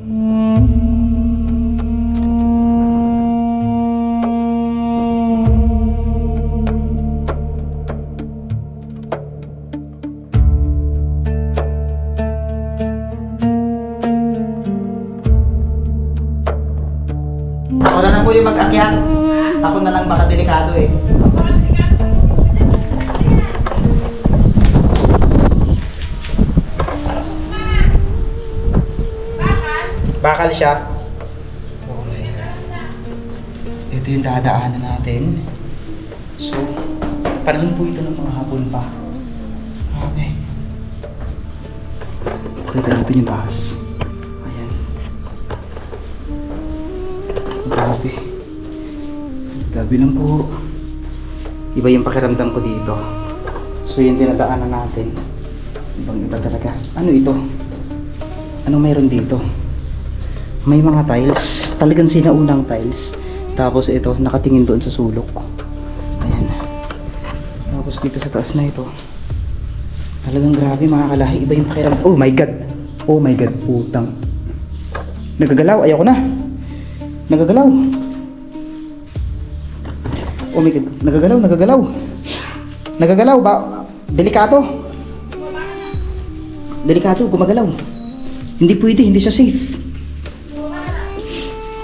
Ako na lang po yung mag-akyat. Ako na lang baka delikado eh. Bakal siya. Oh my God. Ito yung dadaanan natin. So, panahon po ito ng mga hapon pa. Grabe. Pakita natin yung taas. Ayan. Grabe. Grabe lang po. Iba yung pakiramdam ko dito. So, yung dinadaanan natin. Ibang iba talaga. Ano ito? Anong meron dito? May mga tiles, talagang sinaunang tiles. Tapos ito, nakatingin doon sa sulok. Ayan. Tapos dito sa taas na ito. Talagang grabe mga kalahi. Iba yung pakiramdam. Oh my God! Oh my God, putang. Nagagalaw, ayoko na. Nagagalaw. Oh my God, nagagalaw, nagagalaw. Nagagalaw ba? Delikato. Delikato, gumagalaw. Hindi pwede, hindi siya safe.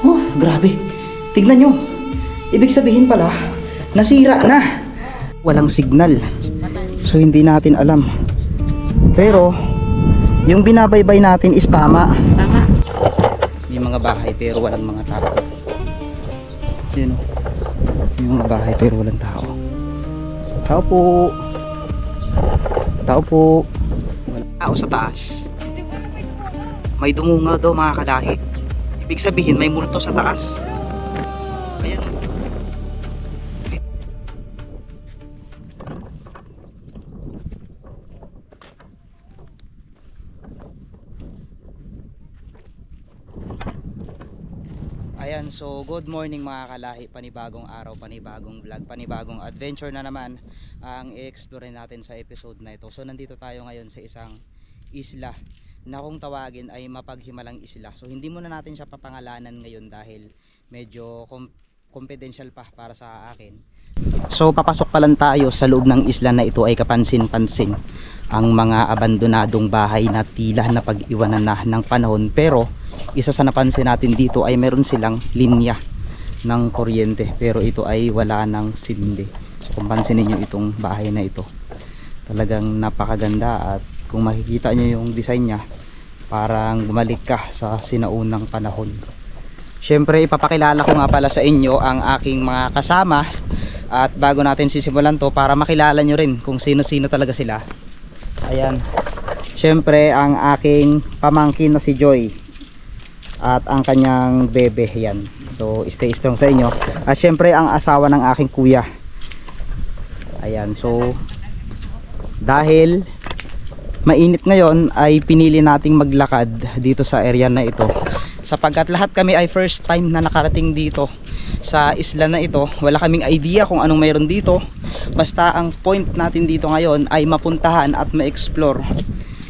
Oh, grabe. Tignan nyo. Ibig sabihin pala, nasira na. Walang signal. So, hindi natin alam. Pero, yung binabaybay natin is tama. Tama. May mga bahay pero walang mga tao. Yun o. May mga bahay pero walang tao. Tao po. Tao po. Walang tao sa taas. May dumungaw daw mga kalahi. Ibig sabihin may multo sa taas. Ayan. Ayan, so good morning mga kalahi. Panibagong araw, panibagong vlog, panibagong adventure na naman ang i-explore natin sa episode na ito. So nandito tayo ngayon sa isang isla na kung tawagin ay mapaghimalang isla. So hindi muna natin siya papangalanan ngayon dahil medyo confidential pa para sa akin. So papasok pa lang tayo sa loob ng isla na ito ay kapansin-pansin ang mga abandonadong bahay na tila na pag-iwanan na ng panahon. Pero isa sa napansin natin dito ay meron silang linya ng kuryente pero ito ay wala ng sindi. So kung pansinin nyo itong bahay na ito, talagang napakaganda at kung makikita nyo yung design nya, parang bumalik ka sa sinaunang panahon. Syempre ipapakilala ko nga pala sa inyo ang aking mga kasama. At bago natin sisimulan to, para makilala nyo rin kung sino-sino talaga sila. Ayan. Syempre ang aking pamangkin na si Joy at ang kanyang bebe. Yan. So stay strong sa inyo. At syempre ang asawa ng aking kuya. Ayan. So dahil mainit ngayon ay pinili nating maglakad dito sa area na ito sapagkat lahat kami ay first time na nakarating dito sa isla na ito. Wala kaming idea kung anong mayroon dito, basta ang point natin dito ngayon ay mapuntahan at ma-explore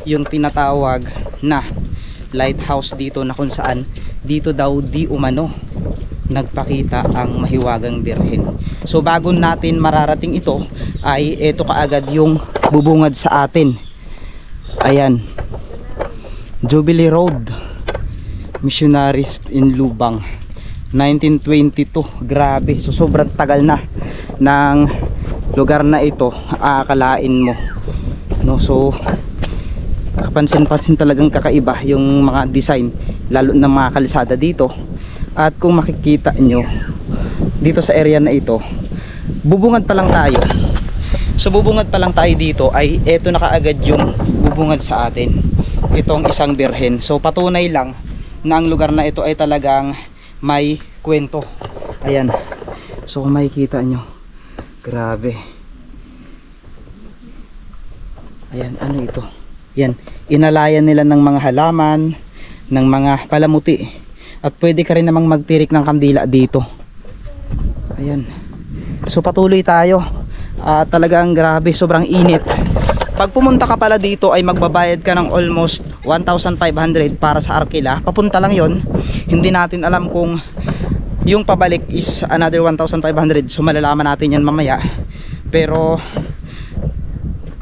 yung tinatawag na lighthouse dito, na kung saan dito daw di umano nagpakita ang mahiwagang birhen. So bago natin mararating ito ay ito kaagad yung bubungad sa atin. Ayan, Jubilee Road, Missionaries in Lubang, 1922. Grabe, so sobrang tagal na ng lugar na ito. Aakalain mo, no? So kapansin-pansin talagang kakaiba yung mga design, lalo ng mga kalsada dito. At kung makikita nyo dito sa area na ito, bubungad pa lang tayo. So bubungad pa lang tayo dito ay eto na kaagad yung bubungad sa atin, itong isang birhen. So patunay lang na ang lugar na ito ay talagang may kwento. Ayan. So kung makikita nyo, grabe. Ayan, ano ito? Yan, inalayan nila ng mga halaman, ng mga palamuti. At pwede ka rin namang magtirik ng kandila dito. Ayan. So patuloy tayo. Talagang grabe, sobrang init. Pag pumunta ka pala dito ay magbabayad ka ng almost 1,500 para sa Arkila. Papunta lang yon. Hindi natin alam kung yung pabalik is another 1,500. So malalaman natin yan mamaya. Pero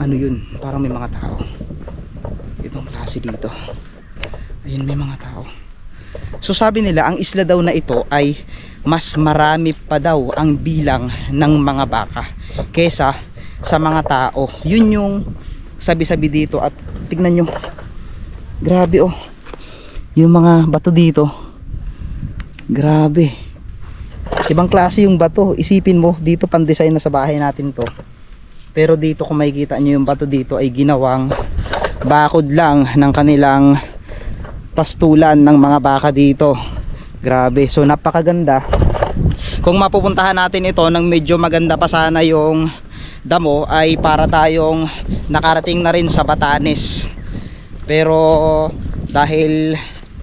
ano yun, parang may mga tao. Ibang klase dito. Ayun, may mga tao. So sabi nila ang isla daw na ito ay mas marami pa daw ang bilang ng mga baka kesa sa mga tao. Yun yung sabi-sabi dito. At tignan nyo, grabe oh, yung mga bato dito, grabe, ibang klase yung bato. Isipin mo, dito pan-design na sa bahay natin to, pero dito kung makikita nyo yung bato dito ay ginawang bakod lang ng kanilang pastulan ng mga baka dito. Grabe, so napakaganda. Kung mapupuntahan natin ito ng medyo maganda pa sana yung damo, ay para tayong nakarating na rin sa Batanes. Pero dahil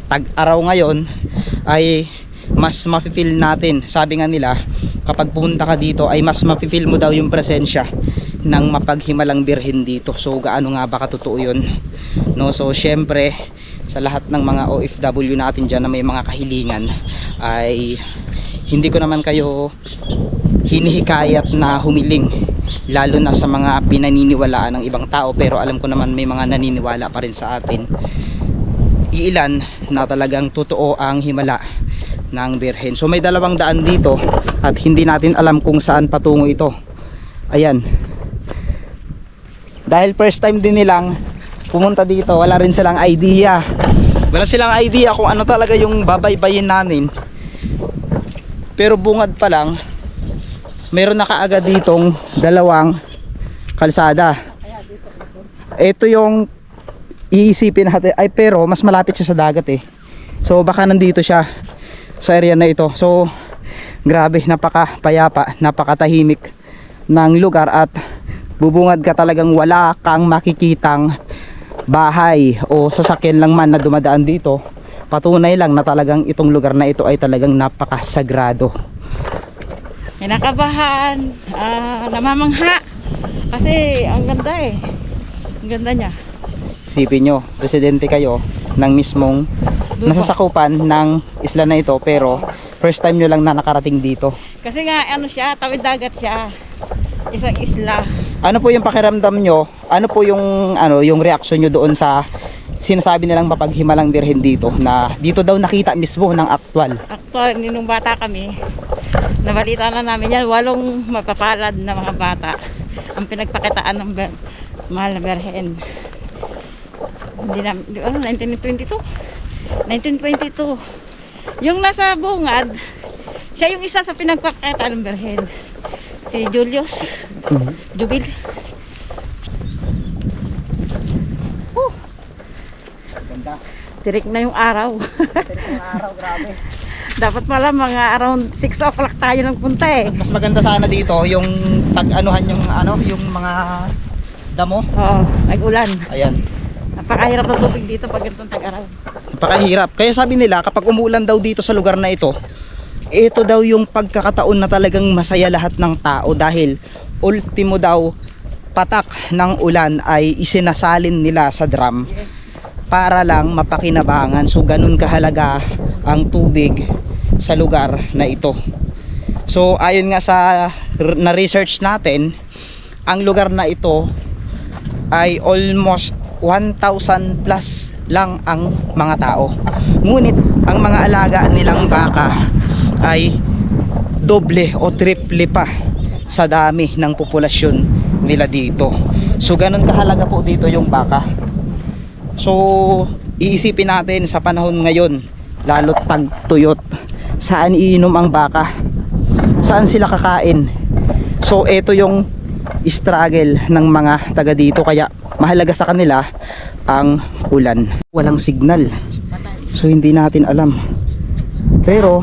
tag-araw ngayon ay mas mafe-feel natin. Sabi nga nila, kapag pumunta ka dito ay mas mafe-feel mo daw yung presensya ng mapaghimalang birhen dito. So gaano nga ba katotoo yun, no? So syempre sa lahat ng mga OFW natin dyan na may mga kahilingan, ay hindi ko naman kayo hinihikayat na humiling, lalo na sa mga pinaniniwalaan ng ibang tao. Pero alam ko naman may mga naniniwala pa rin sa atin, iilan na talagang totoo ang himala ng birhen. So may 200 dito at hindi natin alam kung saan patungo ito. Ayan, dahil first time din nilang pumunta dito, wala rin silang idea. Wala silang idea kung ano talaga yung babaybayin namin. Pero bungad pa lang, meron na kaagad ditong 2 kalsada. Ito yung iisipin natin, ay pero mas malapit siya sa dagat eh. So baka nandito siya sa area na ito. So grabe, napakapayapa, napakatahimik ng lugar at bubungad ka talagang wala kang makikitang bahay o sasakyan lang man na dumadaan dito. Patunay lang na talagang itong lugar na ito ay talagang napakasagrado. Kinakabahan, namamangha kasi ang ganda eh, ang ganda niya. Isipin nyo, presidente kayo ng mismong nasasakupan ng isla na ito, pero first time nyo lang na nakarating dito. Kasi nga ano siya, tawid dagat siya, isang isla. Ano po yung pakiramdam nyo? Ano po yung yung reaction nyo doon sa sinasabi nilang mapaghimalang birhen dito, na dito daw nakita mismo ng aktwal? Actual, nung bata kami, nabalita na namin yan, 8 magpapalad na mga bata ang pinagpakitaan ng mahal na birhen. Hindi na, ano, 1922 yung nasa bungad, siya yung isa sa pinagpakitaan ng birhen, si Julius Jubil. Ganda. Tirik na yung araw. Tirik na yung araw, grabe. Dapat pala mga around 6 o'clock tayo nagpunta eh. Mas maganda sana dito yung pag-anuhan yung yung mga damo. Oo, nag-ulan. Ayan. Napakahirap ng tubig dito pag ganitong tag-araw. Napakahirap. Kaya sabi nila kapag umuulan daw dito sa lugar na ito daw yung pagkakataon na talagang masaya lahat ng tao, dahil ultimo daw patak ng ulan ay isinasalin nila sa drum para lang mapakinabangan. So ganun kahalaga ang tubig sa lugar na ito. So ayon nga sa na-research natin, ang lugar na ito ay almost 1,000 plus lang ang mga tao. Ngunit ang mga alaga nilang baka ay doble o triple pa sa dami ng populasyon nila dito. So ganun kahalaga po dito yung baka. So iisipin natin sa panahon ngayon, lalo't tagtuyot, saan iinom ang baka? Saan sila kakain? So ito yung struggle ng mga taga dito, kaya mahalaga sa kanila ang ulan. Walang signal, so hindi natin alam. Pero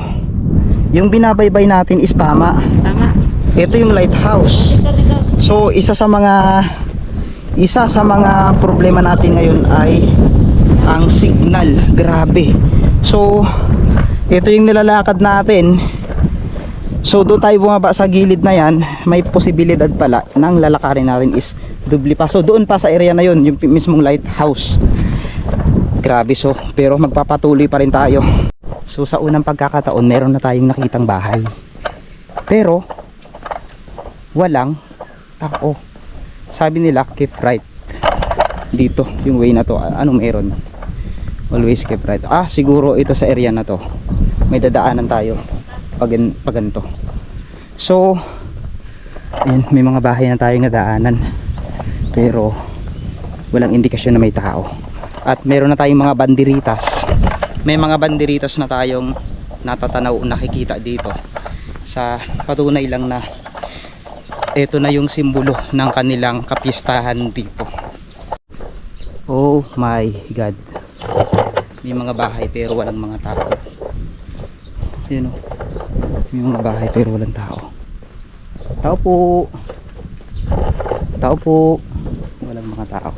yung binabaybay natin is tama. Tama. Ito yung lighthouse. So isa sa mga problema natin ngayon ay ang signal. Grabe. So ito yung nilalakad natin So doon tayo bumaba sa gilid na yan, may posibilidad pala na ang lalakarin natin is dubli pa. So doon pa sa area na yun, yung mismong lighthouse. Grabe, so pero magpapatuloy pa rin tayo. So sa unang pagkakataon, meron na tayong nakitang bahay. Pero walang tao. Sabi nila keep right. Dito yung way na to, anong meron? Always keep right. Ah, siguro ito sa area na to. May dadaanan tayo pag ganito. So ayan, may mga bahay na tayong nadaanan pero walang indikasyon na may tao. At meron na tayong mga banderitas. May mga banderitas na tayong natatanaw, nakikita dito sa patunay lang na ito na yung simbolo ng kanilang kapistahan dito. Oh my God, may mga bahay pero walang mga tao. Yun o, may mga bahay pero walang tao. Tao po, tao po, walang mga tao.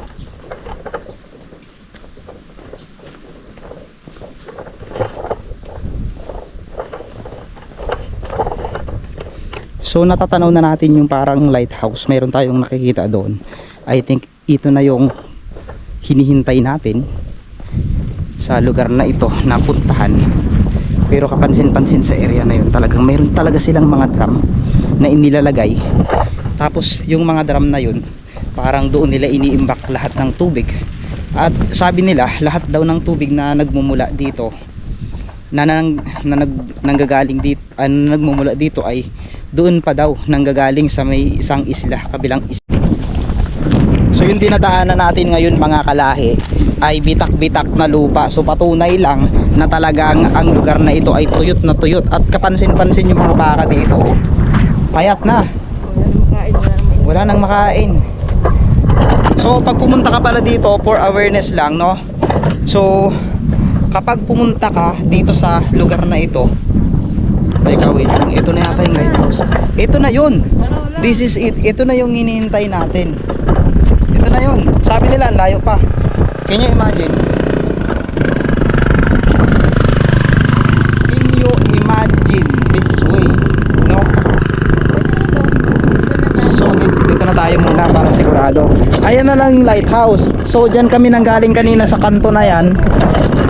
So natatanaw na natin yung parang lighthouse. Meron tayong nakikita doon. I think ito na yung hinihintay natin sa lugar na ito na puntahan. Pero kapansin-pansin sa area na yun, talagang meron talaga silang mga drum na inilalagay. Tapos yung mga drum na yun, parang doon nila iniimbak lahat ng tubig. At sabi nila, lahat daw ng tubig na nagmumula dito, nanggagaling dito, nagmumula dito ay doon pa daw nanggagaling sa may isang isla, kabilang isla. So yung dinadaanan natin ngayon mga kalahi ay bitak-bitak na lupa. So patunay lang na talagang ang lugar na ito ay tuyot na tuyot. At kapansin-pansin yung mga baka dito, payat na, wala nang makain. So pag pumunta ka pala dito, for awareness lang, no? So kapag pumunta ka dito sa lugar na ito, wait lang, ito na yata yung lighthouse. Ito na yun, this is it. Ito na yung hinihintay natin. Ito na yun. Sabi nila ang layo pa. Can you imagine? Can you imagine this way? No? So dito na tayo muna para sigurado. Ayan na lang yung lighthouse. So dyan kami nanggaling kanina sa kanto na yan.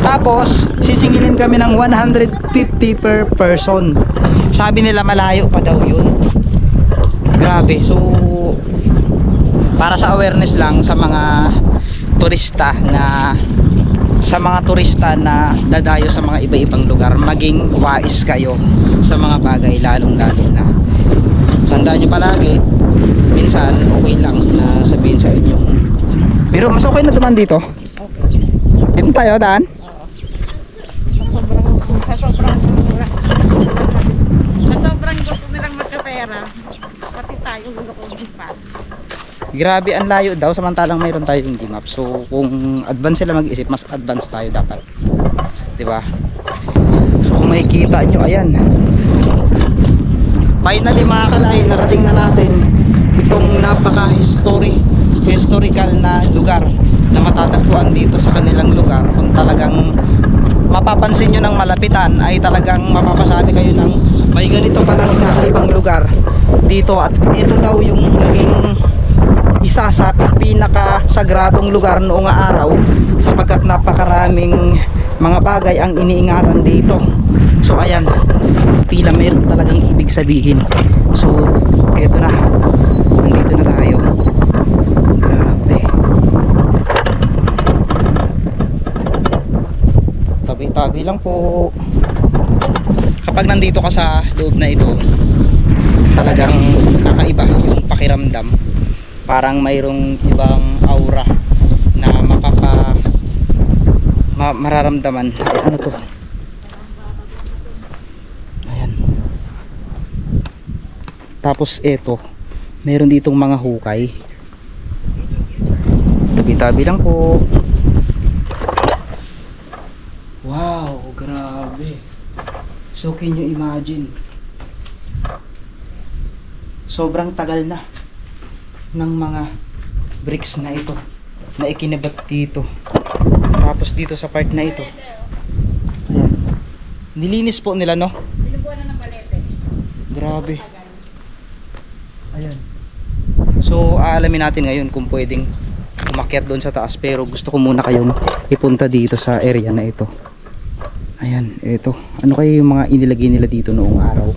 Tapos sisingilin kami ng 150 per person. Sabi nila malayo pa daw yun. Grabe. So para sa awareness lang sa mga turista na dadayo sa mga iba-ibang lugar, maging wais kayo sa mga bagay, lalong-lalo na tandaan nyo palagi, minsan okay lang na sabihin sa inyo, pero mas okay na duman dito. Dito tayo daan. Sa sobrang gusto nilang magkapera, pati tayo lulukogin pa. Grabe ang layo daw, samantalang mayroon tayong G-map. So kung advance sila mag-isip, mas advance tayo dapat, 'di ba? So kung makikita nyo, ayan, finally mga kalay, narating na natin itong historical na lugar na matatagpuan dito sa kanilang lugar. Kung talagang mapapansin nyo ng malapitan, ay talagang mapapasabi kayo ng may ganito palang kakaibang lugar dito. At ito daw yung naging isa sa pinakasagradong lugar noong araw, sapagkat napakaraming mga bagay ang iniingatan dito. So ayan, tila meron talagang ibig sabihin. So eto na, nandito na tayo. Grabe, tabi-tabi lang po. Kapag nandito ka sa loob na ito, talagang kakaiba yung pakiramdam. Parang mayroong ibang aura na mararamdaman. Ay, ano to? Ayan. Tapos ito, meron ditong mga hukay. Tabi-tabi lang po. Wow, grabe. So can you imagine? Sobrang tagal na ng mga bricks na ito na ikinabat dito. Tapos dito sa part na ito, ayan, nilinis po nila, no? Binubuan na ng balete. Grabe. Ayan. So, aalamin natin ngayon kung pwedeng umakyat doon sa taas, pero gusto ko muna kayong ipunta dito sa area na ito. Ayan, ito. Ano kayo yung mga inilagay nila dito noong araw?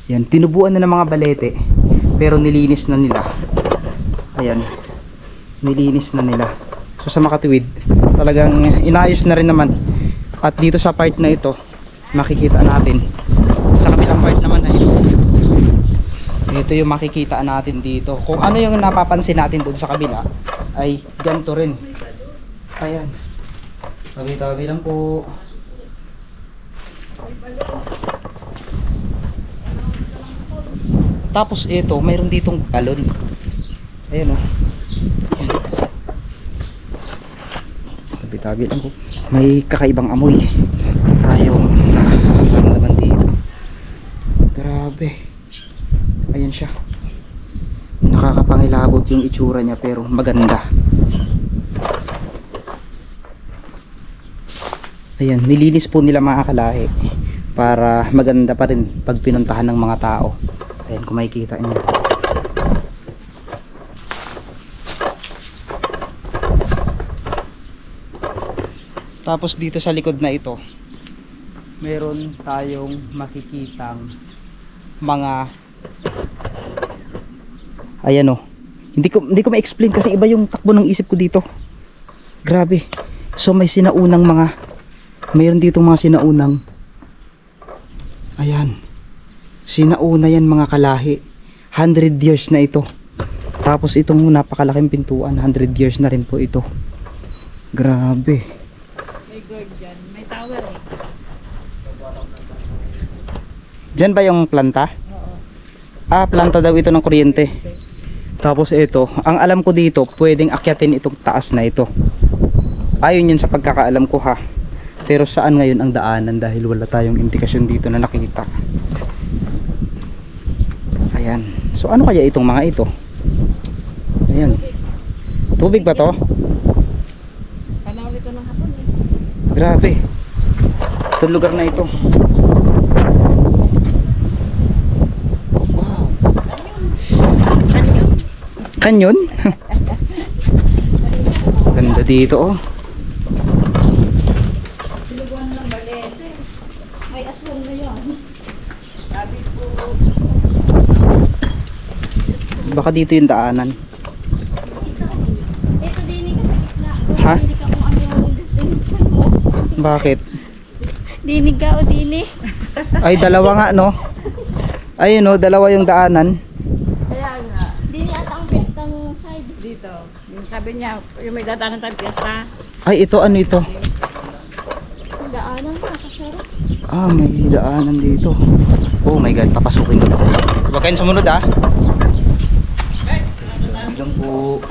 Ayan, tinubuan na ng mga balete, pero nilinis na nila. Ayan, nilinis na nila. So sa makatuwid, talagang inayos na rin naman. At dito sa part na ito, makikita natin. Sa kabilang part naman ay ito yung makikita natin dito. Kung ano yung napapansin natin doon sa kabila, ay ganito rin. Ayan, tabi-tabi lang po. Tapos ito, mayroon ditong balon. Ayan o. Ayan. Tabi-tabi lang po. May kakaibang amoy tayong naman dito. Grabe. Ayan siya. Nakakapangilabot yung itsura niya, pero maganda. Ayan, nilinis po nila mga kalahi para maganda pa rin pag pinuntahan ng mga tao. Ayan, kung makikita niyo. Tapos dito sa likod na ito, meron tayong makikitang mga, ayan o, hindi ko ma-explain kasi iba yung takbo ng isip ko dito. Grabe. So may sinaunang mga, mayroon dito mga sinaunang, ayan, sinauna yan mga kalahi. 100 years na ito. Tapos itong napakalaking pintuan, 100 years na rin po ito. Grabe. May guard dyan. May tower eh. Diyan ba yung planta? Oo. Ah, planta daw ito ng kuryente. Tapos ito, ang alam ko dito, pwedeng akyatin itong taas na ito. Ayun yun sa pagkakaalam ko ha. Pero saan ngayon ang daanan dahil wala tayong indikasyon dito na nakita. Ayan. So ano kaya itong mga ito? Ayan. Tubig ba to? Panahon ito ng hapon eh. Grabe. Itong lugar na ito. Wow. Kanyon? Ganda dito oh. Siluguan ng balete. May aswang na yan. Sabi po. Baka dito yung daanan. Ito din ka sa gitna. Ha? Hindi ka kung ano yung destination mo. Bakit? Dinig ka o dini. Ay dalawa nga no. Ayun no, dalawa yung daanan. Kaya nga. Dini ata ang pestang side. Dito. Yung sabi niya, yung may dadanan tayong piyesta. Ay ito ano ito? Daanan ka, kasarap. Ah, may daanan dito. Oh my god, papasukin ko to. Huwag kayong sumunod ah. Lang po.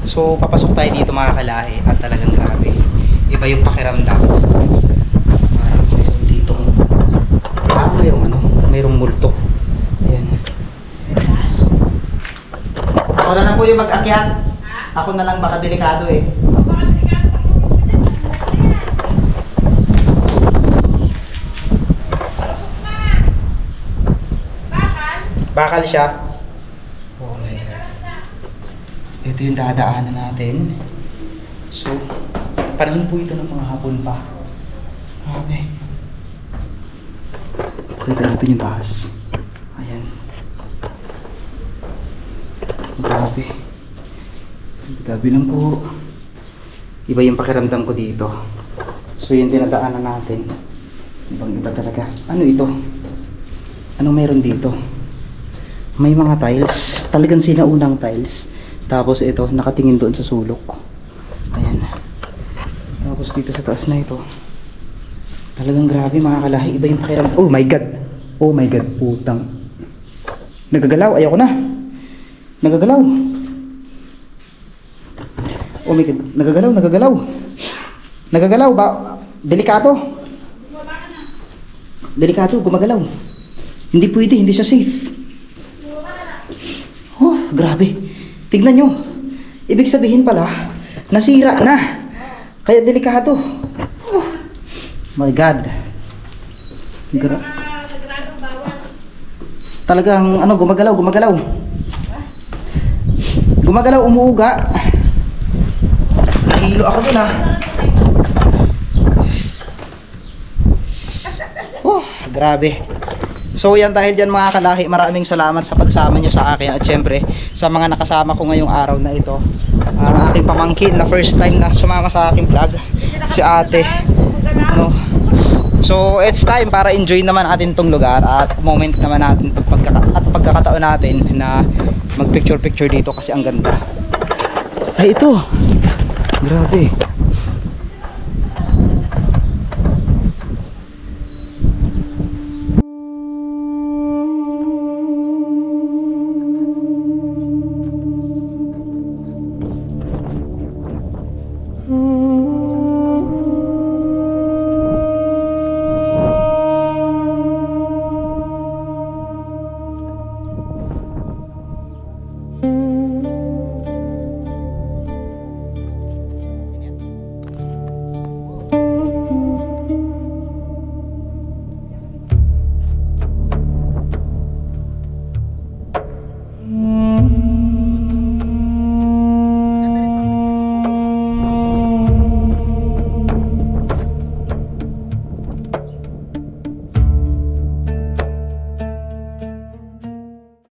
So papasok tayo dito mga kalahi at talagang grabe. Iba yung pakiramdam. Parang mayroon dito. Mayroong ano, mayroong multo. Ayan. Ako na lang po yung mag-akyat. Ako na lang, baka delikado eh. Bakal siya. Oh my god. Ito yung dadaanan natin. So, panahon po ito ng mga hapon pa. Grabe. Kita natin yung taas. Ayan. Grabe. Grabe lang po. Iba yung pakiramdam ko dito. So, yung dinadaanan natin. Ibang iba talaga. Ano ito? Anong meron dito? May mga tiles, talagang sinaunang tiles. Tapos ito, nakatingin doon sa sulok. Ayan. Tapos dito sa taas na ito. Talagang grabe mga kalahi. Iba yung pakiramdam. Oh my god. Oh my god, putang. Nagagalaw, ayoko na. Nagagalaw. Oh my god, nagagalaw, nagagalaw. Nagagalaw ba? Delikado. Delikado, gumagalaw. Hindi pwede, hindi siya safe. Oh, grabe. Tignan nyo. Ibig sabihin pala, nasira na. Kaya delikado. Oh, My God. Talagang ano, gumagalaw, gumagalaw. Gumagalaw, umuuga. Nahilo ako dun, grabe. So yan, dahil dyan mga kalahi, maraming salamat sa pagsama nyo sa akin. At syempre sa mga nakasama ko ngayong araw na ito, ang aking pamangkin na first time na sumama sa aking vlog, si ate, no? So it's time para enjoy naman natin tong lugar at moment naman natin at pagkakataon natin na mag picture picture dito kasi ang ganda. Ay, ito, grabe.